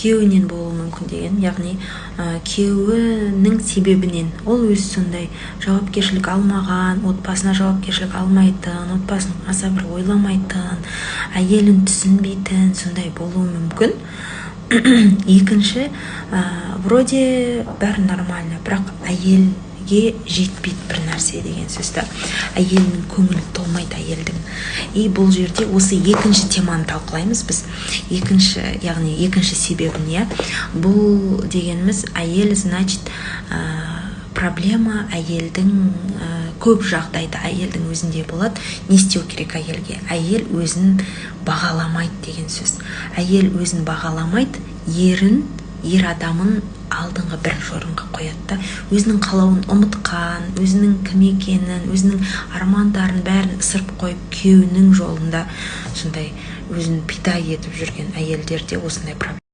күйеуінен болуы мүмкін деген, яғни күйеуінің себебінен ол өзі сондай жауапкершілік алмаған, отбасына жауапкершілік алмайтын, отбасын аса бір ойламайтын, әйелін түсінбейтін, сондай болуы мүмкін. Екінші, вроде бәрі нормально, бірақ әйелге жетпейді бір нәрсе деген сөзді. Әйелінің көңілі толмайды әйелдің. И бұл жерде осы екінші теманы талқылаймыз біз. Яғни екінші себебін, бұл дегеніміз әйел, значит, проблема әйелдің көп жағдайда әйелдің өзінде болады. Не істеу керек әйелге? Әйел өзін бағаламайды деген сөз. Әйел өзін бағаламайды, ер адамын алдыңғы бірінші орынға қояды. Өзінің қалауын ұмытқан, өзінің кім екенін, өзінің армандарын бәрін ысырып қойып, күйеуінің жолында сондай өзін пида етіп жүрген әйелдерде осындай проблема.